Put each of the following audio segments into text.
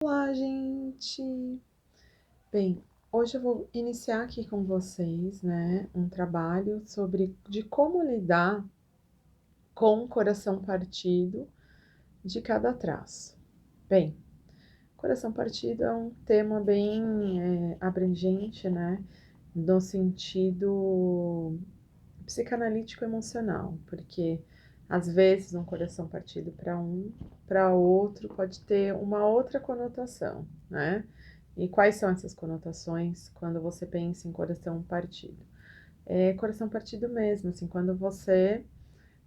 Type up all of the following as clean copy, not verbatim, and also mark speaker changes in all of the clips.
Speaker 1: Olá, gente! Bem, hoje eu vou iniciar aqui com vocês, né, um trabalho sobre de como lidar com o coração partido de cada traço. Bem, coração partido é um tema bem abrangente, né, no sentido psicanalítico emocional, porque às vezes um coração partido para outro pode ter uma outra conotação, né? E quais são essas conotações quando você pensa em coração partido? É coração partido mesmo, assim, quando você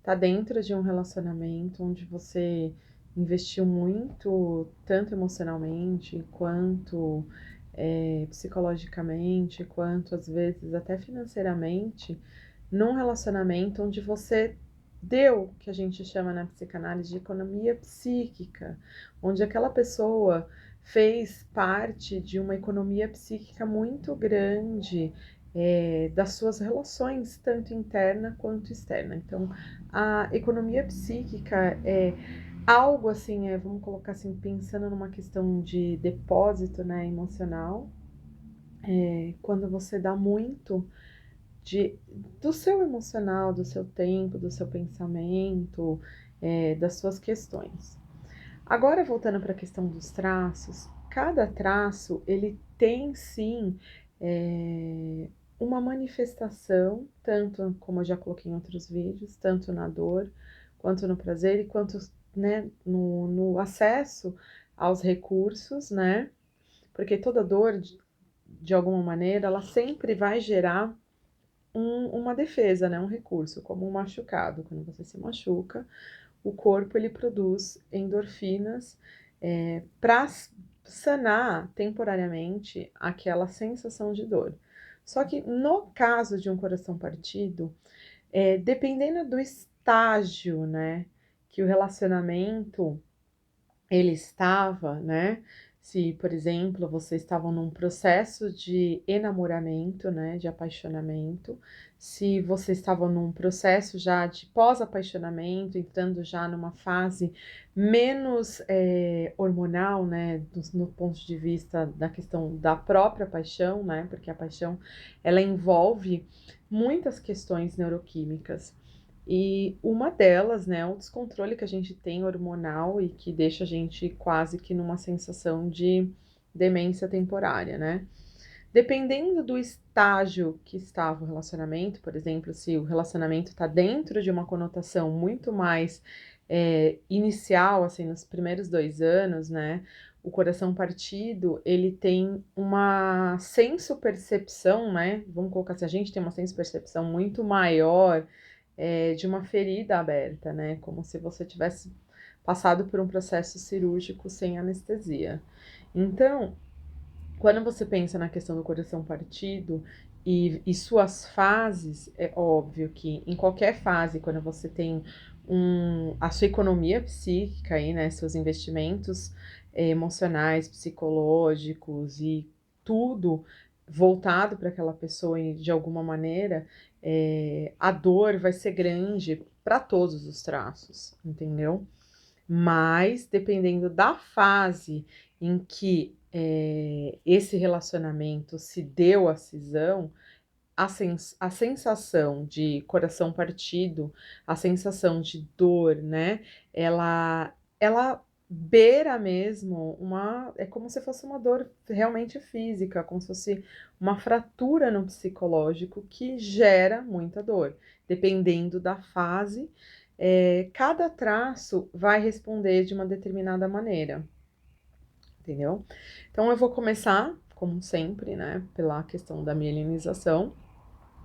Speaker 1: tá dentro de um relacionamento onde você investiu muito, tanto emocionalmente, quanto psicologicamente, quanto às vezes até financeiramente, num relacionamento onde você deu, que a gente chama na psicanálise de economia psíquica, onde aquela pessoa fez parte de uma economia psíquica muito grande, das suas relações, tanto interna quanto externa. Então, a economia psíquica é algo assim, vamos colocar assim, pensando numa questão de depósito, né, emocional, quando você dá muito de, do seu emocional, do seu tempo, do seu pensamento, das suas questões. Agora, voltando para a questão dos traços, cada traço ele tem sim uma manifestação, tanto como eu já coloquei em outros vídeos, tanto na dor, quanto no prazer e quanto, né, no acesso aos recursos, né? Porque toda dor, de alguma maneira, ela sempre vai gerar uma defesa, né? Um recurso, como um machucado. Quando você se machuca, o corpo ele produz endorfinas para sanar temporariamente aquela sensação de dor. Só que no caso de um coração partido, dependendo do estágio, né, que o relacionamento ele estava, né? Se, por exemplo, vocês estavam num processo de enamoramento, né, de apaixonamento, se vocês estavam num processo já de pós-apaixonamento, entrando já numa fase menos hormonal, né, no ponto de vista da questão da própria paixão, né, porque a paixão ela envolve muitas questões neuroquímicas. E uma delas, né, é o descontrole que a gente tem hormonal e que deixa a gente quase que numa sensação de demência temporária, né? Dependendo do estágio que estava o relacionamento, por exemplo, se o relacionamento está dentro de uma conotação muito mais inicial, assim, nos primeiros 2 anos, né? O coração partido, ele tem uma senso-percepção, né? Vamos colocar assim, a gente tem uma senso-percepção muito maior de uma ferida aberta, né? Como se você tivesse passado por um processo cirúrgico sem anestesia. Então, quando você pensa na questão do coração partido e suas fases, é óbvio que em qualquer fase, quando você tem a sua economia psíquica aí, né, seus investimentos emocionais, psicológicos e tudo voltado para aquela pessoa de alguma maneira, a dor vai ser grande para todos os traços, entendeu? Mas dependendo da fase em que esse relacionamento se deu a cisão, a sensação de coração partido, a sensação de dor, né? Ela beira mesmo é como se fosse uma dor realmente física, como se fosse uma fratura no psicológico que gera muita dor. Dependendo da fase, cada traço vai responder de uma determinada maneira, entendeu? Então eu vou começar, como sempre, né, pela questão da mielinização,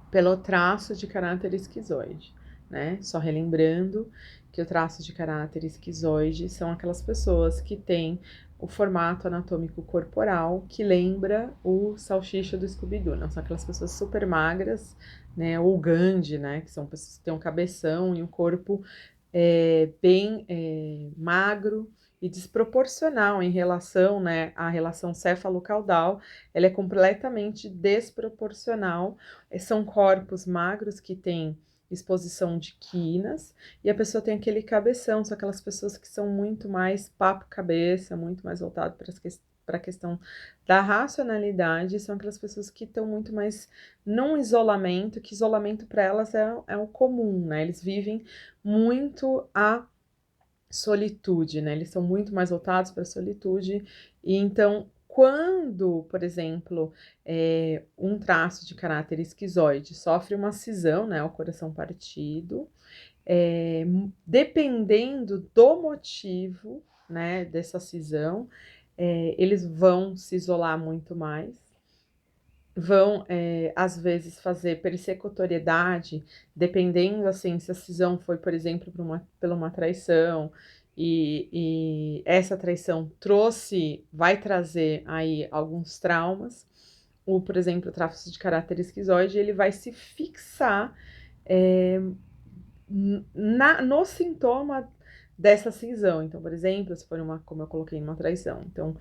Speaker 1: pelo traço de caráter esquizoide, né? Só relembrando que o traço de caráter esquizoide são aquelas pessoas que têm o formato anatômico corporal que lembra o salsicha do Scooby-Doo, não são aquelas pessoas super magras, né? Ou Gandhi, né? Que são pessoas que têm um cabeção e um corpo bem magro e desproporcional em relação, né, à relação céfalo-caudal, ela é completamente desproporcional. São corpos magros que têm exposição de quinas, e a pessoa tem aquele cabeção, são aquelas pessoas que são muito mais papo-cabeça, muito mais voltado para a questão da racionalidade, são aquelas pessoas que estão muito mais num isolamento, que isolamento para elas é o comum, né? Eles vivem muito a solitude, né? Eles são muito mais voltados para a solitude, e então, quando, por exemplo, um traço de caráter esquizoide sofre uma cisão, né? O coração partido, dependendo do motivo, né, dessa cisão, eles vão se isolar muito mais, vão, às vezes, fazer persecutoriedade, dependendo, assim, se a cisão foi, por exemplo, pela uma traição, e essa traição vai trazer aí alguns traumas, por exemplo, o traço de caráter esquizoide, ele vai se fixar no sintoma dessa cisão. Então, por exemplo, se for como eu coloquei, uma traição. Então,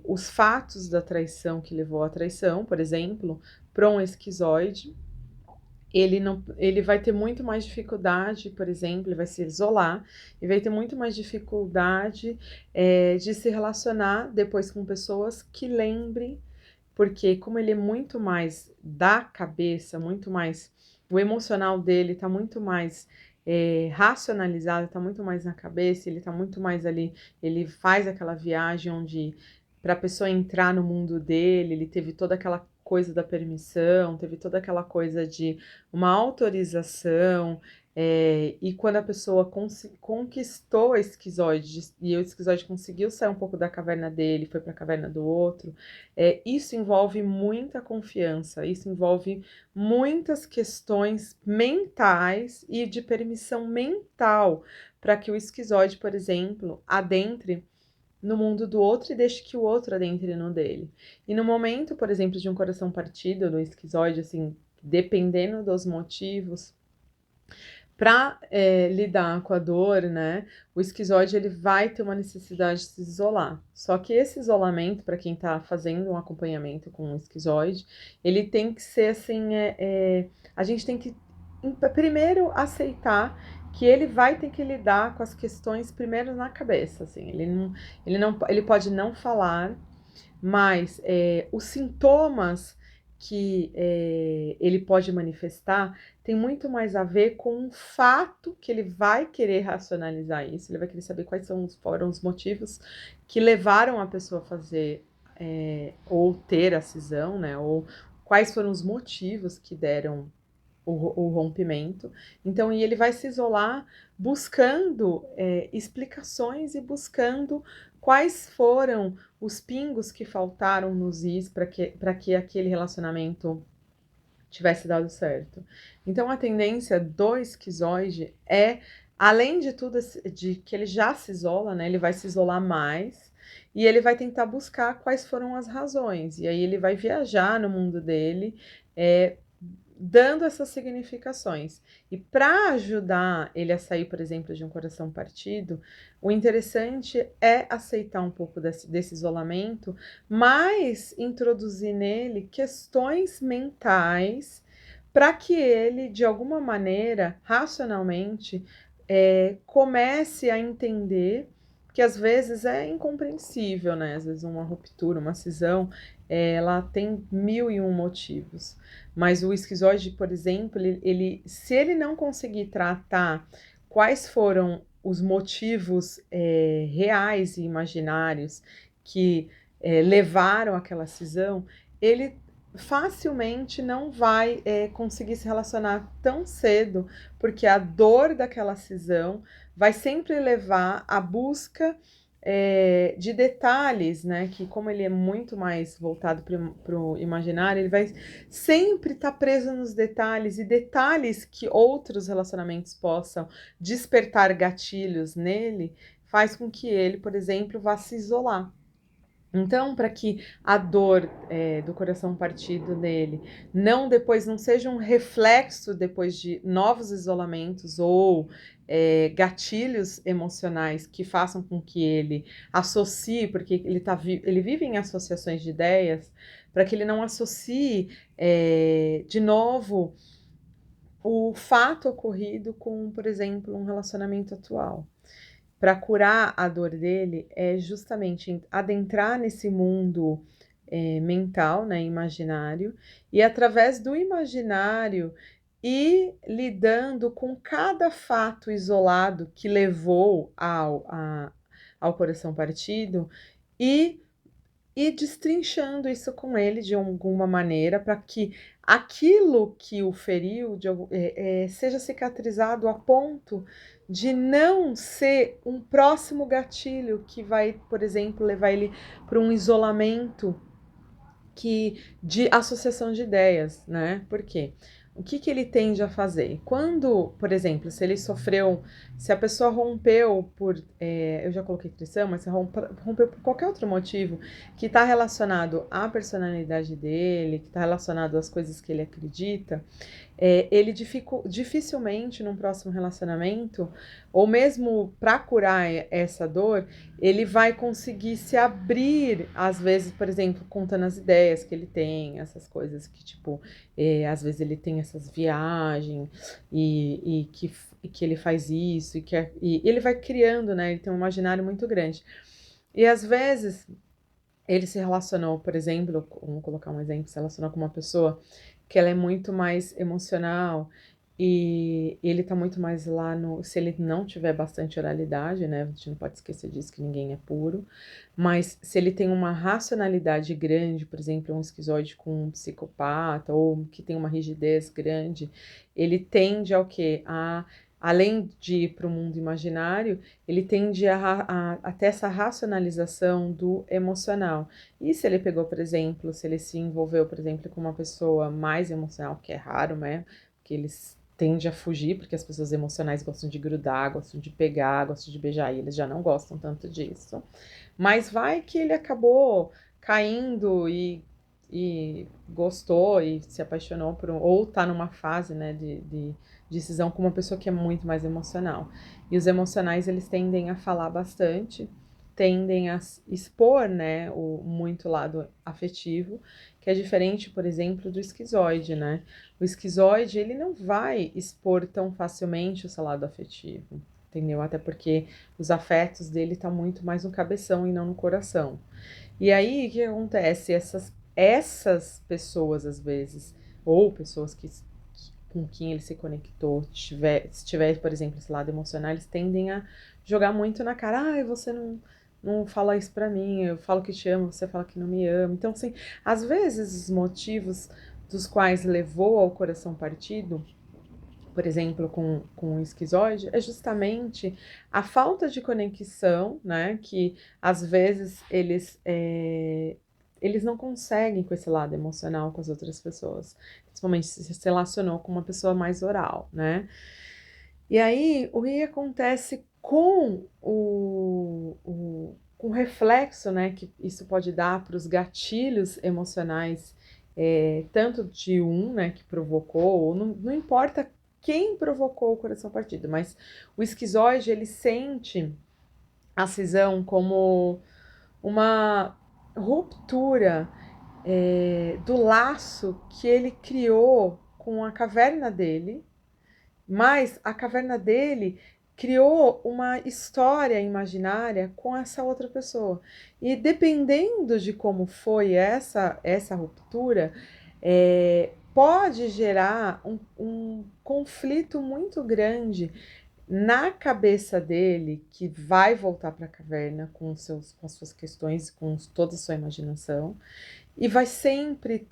Speaker 1: os fatos da traição que levou à traição, por exemplo, para um esquizoide, ele vai ter muito mais dificuldade, por exemplo, ele vai se isolar e vai ter muito mais dificuldade de se relacionar depois com pessoas que lembrem, porque como ele é muito mais da cabeça, muito mais, o emocional dele está muito mais racionalizado, está muito mais na cabeça, ele está muito mais ali, ele faz aquela viagem onde, para a pessoa entrar no mundo dele, ele teve toda aquela coisa da permissão, teve toda aquela coisa de uma autorização, e quando a pessoa conquistou a esquizoide, e o esquizoide conseguiu sair um pouco da caverna dele, foi para a caverna do outro, isso envolve muita confiança, isso envolve muitas questões mentais e de permissão mental para que o esquizoide, por exemplo, adentre no mundo do outro e deixe que o outro adentre no dele. E no momento, por exemplo, de um coração partido, do esquizoide, assim, dependendo dos motivos, para lidar com a dor, né, o esquizoide ele vai ter uma necessidade de se isolar. Só que esse isolamento, para quem está fazendo um acompanhamento com o esquizoide, ele tem que ser assim, a gente tem que primeiro aceitar que ele vai ter que lidar com as questões primeiro na cabeça, assim, ele pode não falar, mas os sintomas que ele pode manifestar tem muito mais a ver com o fato que ele vai querer racionalizar isso, ele vai querer saber quais foram os motivos que levaram a pessoa a fazer ou ter a cisão, né? Ou quais foram os motivos que deram o rompimento. Então, e ele vai se isolar buscando explicações e buscando quais foram os pingos que faltaram nos is para que aquele relacionamento tivesse dado certo. Então, a tendência do esquizoide além de tudo, de que ele já se isola, né? Ele vai se isolar mais e ele vai tentar buscar quais foram as razões. E aí ele vai viajar no mundo dele, dando essas significações. E para ajudar ele a sair, por exemplo, de um coração partido, o interessante é aceitar um pouco desse isolamento, mas introduzir nele questões mentais para que ele, de alguma maneira, racionalmente, comece a entender que às vezes é incompreensível, né? Às vezes uma ruptura, uma cisão, ela tem 1001 motivos. Mas o esquizoide, por exemplo, se ele não conseguir tratar quais foram os motivos reais e imaginários que levaram àquela cisão, ele facilmente não vai conseguir se relacionar tão cedo, porque a dor daquela cisão vai sempre levar à busca de detalhes, né? Que como ele é muito mais voltado para o imaginário, ele vai sempre estar preso nos detalhes, e detalhes que outros relacionamentos possam despertar gatilhos nele, faz com que ele, por exemplo, vá se isolar. Então, para que a dor do coração partido dele depois não seja um reflexo depois de novos isolamentos ou gatilhos emocionais que façam com que ele associe, porque ele vive em associações de ideias, para que ele não associe de novo o fato ocorrido com, por exemplo, um relacionamento atual. Para curar a dor dele é justamente adentrar nesse mundo mental, né, imaginário, e através do imaginário ir lidando com cada fato isolado que levou ao coração partido e destrinchando isso com ele de alguma maneira para que aquilo que o feriu seja cicatrizado a ponto de não ser um próximo gatilho que vai, por exemplo, levar ele para um isolamento de associação de ideias, né? Por quê? O que ele tende a fazer? Quando, por exemplo, se a pessoa rompeu eu já coloquei traição, mas se rompeu por qualquer outro motivo que está relacionado à personalidade dele, que está relacionado às coisas que ele acredita, ele dificilmente num próximo relacionamento, ou mesmo para curar essa dor, ele vai conseguir se abrir, às vezes, por exemplo, contando as ideias que ele tem, essas coisas que, tipo, às vezes ele tem essas viagens e que ele faz isso, e ele vai criando, né? Ele tem um imaginário muito grande. E às vezes ele se relacionou, por exemplo, vamos colocar um exemplo, se relacionou com uma pessoa que ela é muito mais emocional e ele tá muito mais lá no... Se ele não tiver bastante oralidade, né? A gente não pode esquecer disso, que ninguém é puro. Mas se ele tem uma racionalidade grande, por exemplo, um esquizoide com um psicopata ou que tem uma rigidez grande, ele tende ao quê? Além de ir para o mundo imaginário, ele tende a ter essa racionalização do emocional. E se ele pegou, por exemplo, se ele se envolveu, por exemplo, com uma pessoa mais emocional, que é raro, né? Que eles tendem a fugir, porque as pessoas emocionais gostam de grudar, gostam de pegar, gostam de beijar, e eles já não gostam tanto disso. Mas vai que ele acabou caindo e gostou e se apaixonou por ou tá numa fase, né, de decisão com uma pessoa que é muito mais emocional. E os emocionais, eles tendem a falar bastante, tendem a expor, né, muito lado afetivo, que é diferente, por exemplo, do esquizoide, né? O esquizoide, ele não vai expor tão facilmente o seu lado afetivo, entendeu? Até porque os afetos dele estão muito mais no cabeção e não no coração. E aí, o que acontece? Essas pessoas, às vezes, ou pessoas com quem ele se conectou, se tiver, por exemplo, esse lado emocional, eles tendem a jogar muito na cara. Ai, você não fala isso pra mim, eu falo que te amo, você fala que não me ama. Então, assim, às vezes os motivos dos quais levou ao coração partido, por exemplo, com o esquizoide, é justamente a falta de conexão, né? Que às vezes eles não conseguem com esse lado emocional com as outras pessoas. Principalmente se relacionou com uma pessoa mais oral, né? E aí, o que acontece com com o reflexo, né, que isso pode dar para os gatilhos emocionais, tanto de né, que provocou, ou não importa quem provocou o coração partido, mas o esquizoide, ele sente a cisão como uma ruptura do laço que ele criou com a caverna dele, mas a caverna dele criou uma história imaginária com essa outra pessoa. E dependendo de como foi essa ruptura, pode gerar um conflito muito grande na cabeça dele, que vai voltar para a caverna com as suas questões, com toda a sua imaginação, e vai sempre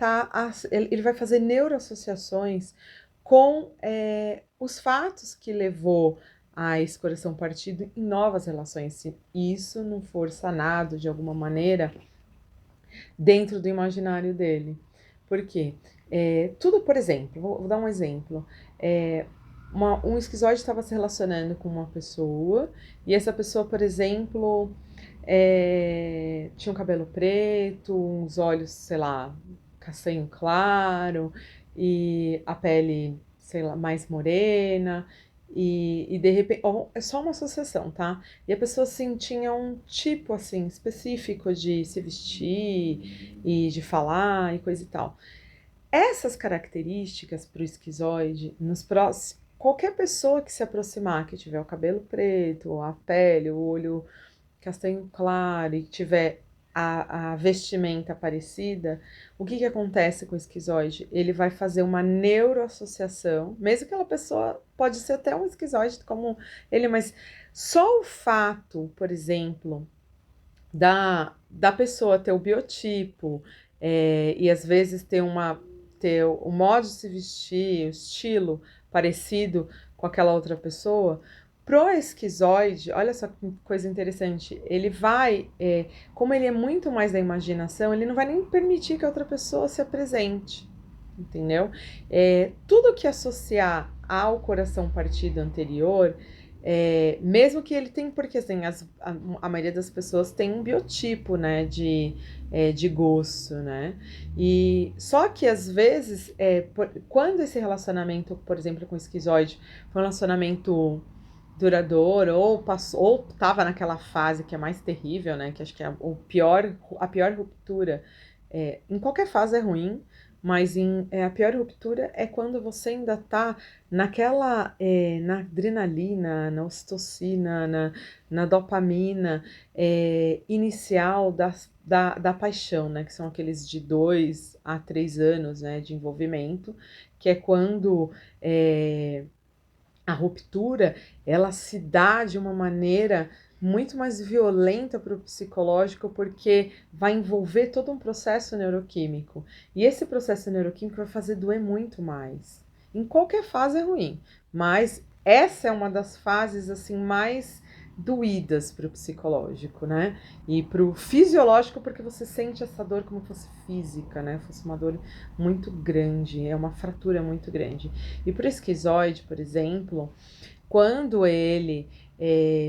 Speaker 1: ele vai fazer neuroassociações com os fatos que levou a esse coração partido em novas relações, se isso não for sanado de alguma maneira dentro do imaginário dele. Por quê? Tudo, por exemplo, vou dar um exemplo. Um esquizoide estava se relacionando com uma pessoa, e essa pessoa, por exemplo, tinha um cabelo preto, uns olhos, sei lá, castanho claro, e a pele, sei lá, mais morena, e de repente, é só uma associação, tá? E a pessoa, assim, tinha um tipo, assim, específico de se vestir e de falar e coisa e tal. Essas características para o esquizoide, qualquer pessoa que se aproximar, que tiver o cabelo preto, a pele, o olho castanho claro e tiver a vestimenta parecida, o que acontece com o esquizoide? Ele vai fazer uma neuroassociação, mesmo que aquela pessoa pode ser até um esquizoide como ele, mas só o fato, por exemplo, da pessoa ter o biotipo e às vezes ter o modo de se vestir, o estilo parecido com aquela outra pessoa. Pro esquizoide, olha só que coisa interessante, ele vai, como ele é muito mais da imaginação, ele não vai nem permitir que a outra pessoa se apresente, entendeu? Tudo que associar ao coração partido anterior, mesmo que ele tem, porque assim, a maioria das pessoas tem um biotipo, né, de gosto, né, e só que às vezes, quando esse relacionamento, por exemplo, com o esquizoide, foi um relacionamento duradouro, ou tava naquela fase que é mais terrível, né, que acho que é a pior ruptura, em qualquer fase é ruim, mas a pior ruptura é quando você ainda tá na adrenalina, na ocitocina, na dopamina inicial da paixão, né? Que são aqueles de 2 a 3 anos, né, de envolvimento, que é quando a ruptura ela se dá de uma maneira muito mais violenta para o psicológico, porque vai envolver todo um processo neuroquímico. E esse processo neuroquímico vai fazer doer muito mais. Em qualquer fase é ruim, mas essa é uma das fases assim mais doídas para o psicológico, né? E para o fisiológico, porque você sente essa dor como fosse física, né? Fosse uma dor muito grande, é uma fratura muito grande. E para o esquizoide, por exemplo, quando ele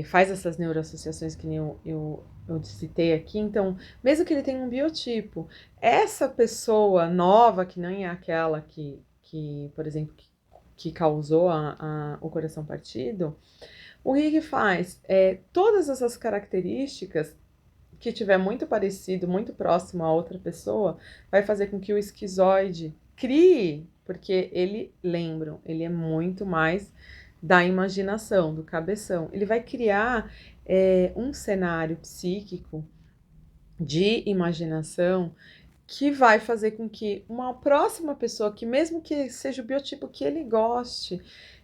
Speaker 1: faz essas neuroassociações que nem eu citei aqui, então, mesmo que ele tenha um biotipo, essa pessoa nova, que nem é aquela por exemplo, que causou o coração partido, o que faz? Todas essas características que tiver muito parecido, muito próximo a outra pessoa, vai fazer com que o esquizoide crie, porque ele é muito mais da imaginação, do cabeção. Ele vai criar um cenário psíquico de imaginação que vai fazer com que uma próxima pessoa, que mesmo que seja o biotipo que ele goste,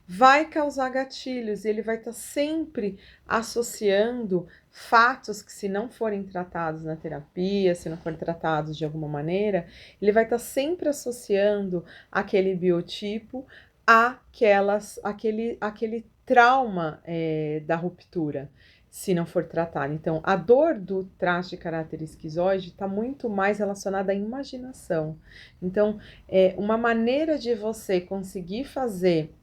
Speaker 1: vai causar gatilhos e ele vai estar sempre associando fatos que, se não forem tratados na terapia, se não forem tratados de alguma maneira, ele vai estar sempre associando aquele biotipo àquele trauma da ruptura, se não for tratado. Então, a dor do traço de caráter esquizoide está muito mais relacionada à imaginação. Então, uma maneira de você conseguir fazer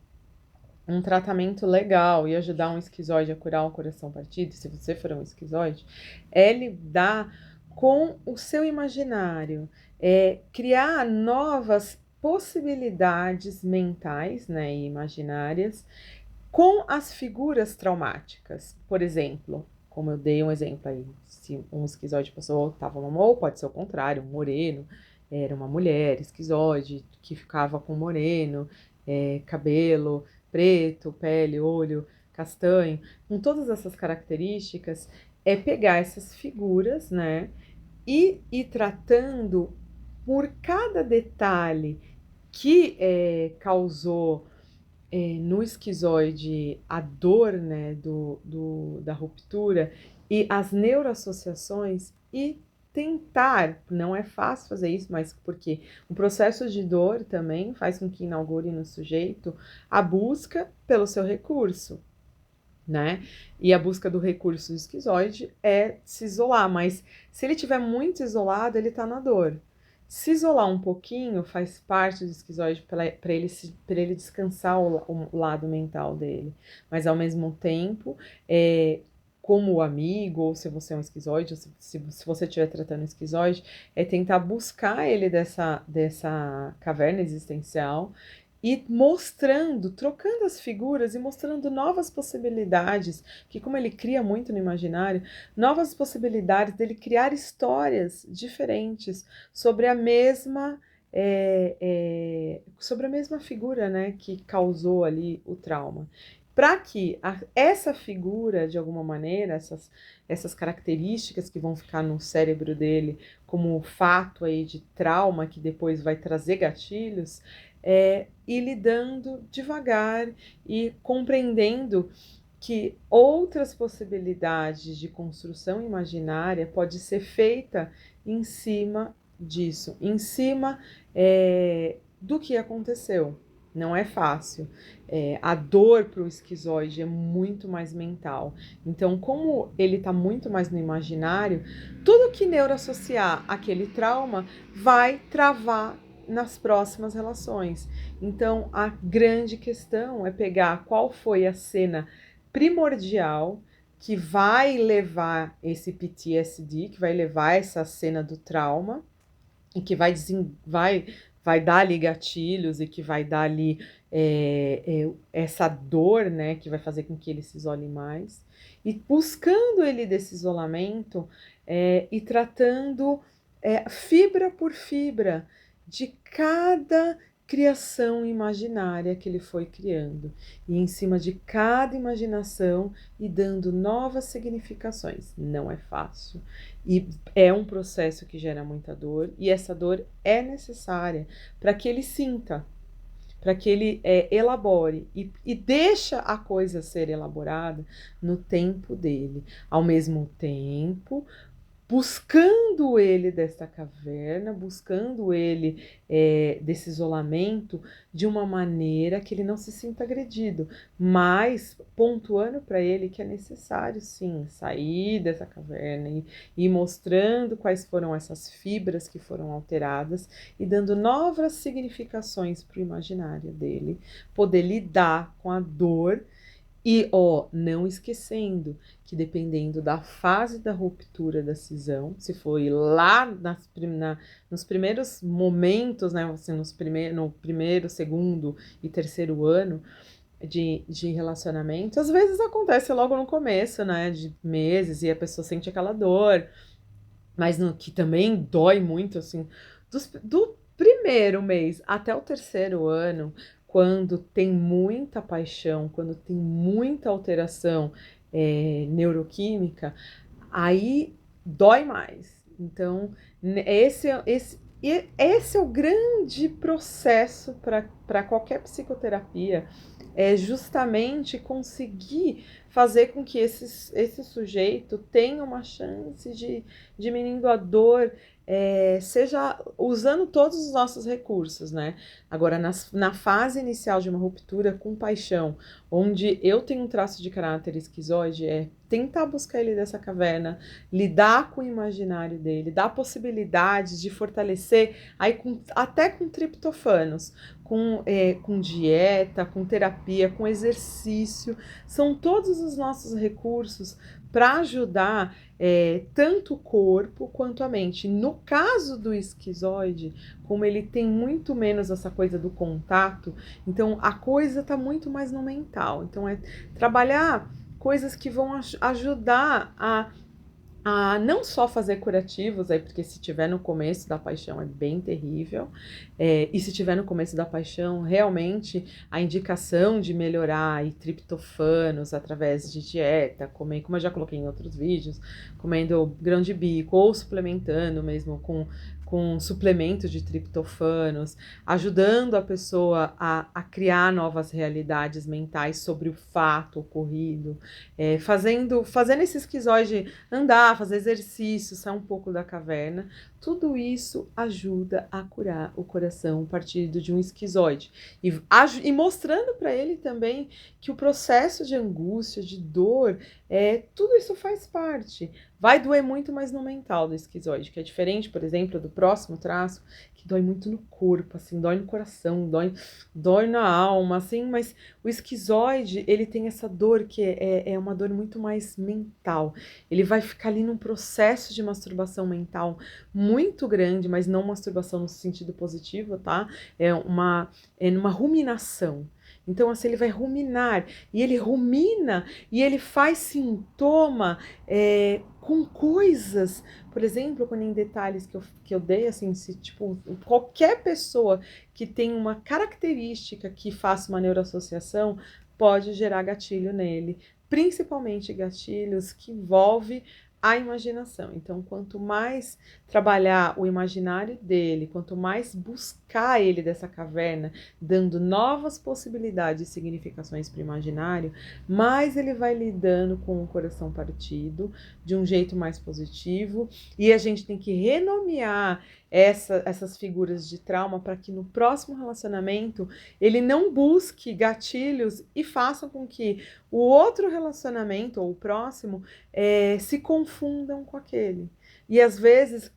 Speaker 1: um tratamento legal e ajudar um esquizoide a curar um coração partido, se você for um esquizoide, é lidar com o seu imaginário, criar novas possibilidades mentais, né, e imaginárias, com as figuras traumáticas. Por exemplo, como eu dei um exemplo aí, se um esquizoide passou, estava ou pode ser o contrário, um moreno, era uma mulher esquizoide que ficava com moreno, cabelo preto, pele, olho castanho, com todas essas características, é pegar essas figuras, né, e ir tratando por cada detalhe que causou no esquizoide a dor, né, da ruptura e as neuroassociações e tentar, não é fácil fazer isso, mas porque o processo de dor também faz com que inaugure no sujeito a busca pelo seu recurso, né? E a busca do recurso do esquizoide é se isolar, mas se ele estiver muito isolado, ele está na dor. Se isolar um pouquinho faz parte do esquizoide para ele descansar o lado mental dele. Mas ao mesmo tempo, como amigo, ou se você é um esquizoide, ou se você estiver tratando um esquizoide, é tentar buscar ele dessa caverna existencial e mostrando, trocando as figuras e mostrando novas possibilidades, que como ele cria muito no imaginário, novas possibilidades dele criar histórias diferentes sobre a mesma sobre a mesma figura, né, que causou ali o trauma. Para que essa figura, de alguma maneira, essas características que vão ficar no cérebro dele como fato aí de trauma, que depois vai trazer gatilhos, ir lidando devagar e compreendendo que outras possibilidades de construção imaginária pode ser feita em cima disso, em cima do que aconteceu. Não é fácil. A dor para o esquizoide é muito mais mental. Então, como ele está muito mais no imaginário, tudo que neuroassociar aquele trauma vai travar nas próximas relações. Então, a grande questão é pegar qual foi a cena primordial que vai levar esse PTSD, que vai levar essa cena do trauma e que vai dar ali gatilhos e que vai dar ali essa dor, né, que vai fazer com que ele se isole mais. E buscando ele desse isolamento e tratando fibra por fibra de cada criação imaginária que ele foi criando. E em cima de cada imaginação e dando novas significações. Não é fácil. E é um processo que gera muita dor, e essa dor é necessária para que ele sinta, para que ele elabore e deixa a coisa ser elaborada no tempo dele. Ao mesmo tempo, buscando ele desta caverna, buscando ele desse isolamento de uma maneira que ele não se sinta agredido, mas pontuando para ele que é necessário sim sair dessa caverna e mostrando quais foram essas fibras que foram alteradas e dando novas significações para o imaginário dele, poder lidar com a dor. E, não esquecendo que dependendo da fase da ruptura da cisão, se foi lá nos primeiros momentos, né, assim, no primeiro, segundo e terceiro ano de relacionamento, às vezes acontece logo no começo, né, de meses, e a pessoa sente aquela dor, mas que também dói muito, assim, do primeiro mês até o terceiro ano, quando tem muita paixão, quando tem muita alteração neuroquímica, aí dói mais. Então, esse é o grande processo para qualquer psicoterapia, é justamente conseguir fazer com que esse sujeito tenha uma chance de diminuindo a dor, seja usando todos os nossos recursos, né? Agora, na fase inicial de uma ruptura com paixão, onde eu tenho um traço de caráter esquizoide, é tentar buscar ele dessa caverna, lidar com o imaginário dele, dar possibilidades de fortalecer, aí até com triptofanos, com dieta, com terapia, com exercício, são todos os nossos recursos para ajudar tanto o corpo quanto a mente. No caso do esquizoide, como ele tem muito menos essa coisa do contato, então a coisa está muito mais no mental. Então é trabalhar coisas que vão ajudar a não só fazer curativos, porque se tiver no começo da paixão é bem terrível, e se tiver no começo da paixão, realmente a indicação de melhorar triptofanos através de dieta, comer, como eu já coloquei em outros vídeos, comendo grão de bico ou suplementando mesmo com suplemento de triptofanos, ajudando a pessoa a criar novas realidades mentais sobre o fato ocorrido, fazendo esse esquizoide andar, fazer exercício, sair um pouco da caverna. Tudo isso ajuda a curar o coração partido de um esquizoide. E mostrando para ele também que o processo de angústia, de dor, tudo isso faz parte. Vai doer muito mais no mental do esquizoide, que é diferente, por exemplo, do próximo traço, que dói muito no corpo, assim, dói no coração, dói na alma, assim, mas o esquizoide, ele tem essa dor que é uma dor muito mais mental. Ele vai ficar ali num processo de masturbação mental muito grande, mas não masturbação no sentido positivo, tá? É numa ruminação. Então, assim, ele vai ruminar, e ele rumina, e ele faz sintoma com coisas, por exemplo, quando em detalhes que eu dei, assim, se tipo, qualquer pessoa que tem uma característica que faça uma neuroassociação pode gerar gatilho nele, principalmente gatilhos que envolvem a imaginação. Então, quanto mais trabalhar o imaginário dele, quanto mais buscar ele dessa caverna, dando novas possibilidades e significações para o imaginário, mais ele vai lidando com o coração partido de um jeito mais positivo. E a gente tem que renomear essas figuras de trauma para que no próximo relacionamento ele não busque gatilhos e faça com que o outro relacionamento ou o próximo se confundam com aquele. E às vezes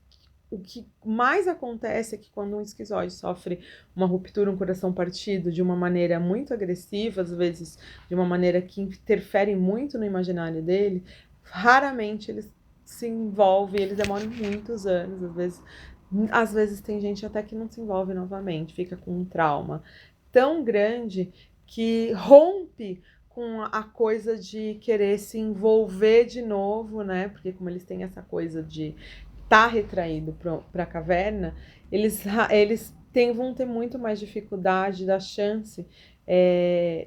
Speaker 1: o que mais acontece é que quando um esquizoide sofre uma ruptura, um coração partido de uma maneira muito agressiva, às vezes de uma maneira que interfere muito no imaginário dele, raramente ele se envolve, ele demora muitos anos, às vezes tem gente até que não se envolve novamente, fica com um trauma tão grande que rompe com a coisa de querer se envolver de novo, né? Porque como eles têm essa coisa de estar retraído para a caverna, vão ter muito mais dificuldade da chance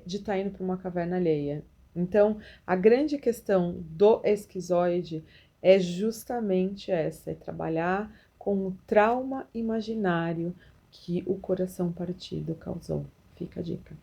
Speaker 1: de estar indo para uma caverna alheia. Então, a grande questão do esquizoide é justamente essa, é trabalhar com o trauma imaginário que o coração partido causou. Fica a dica.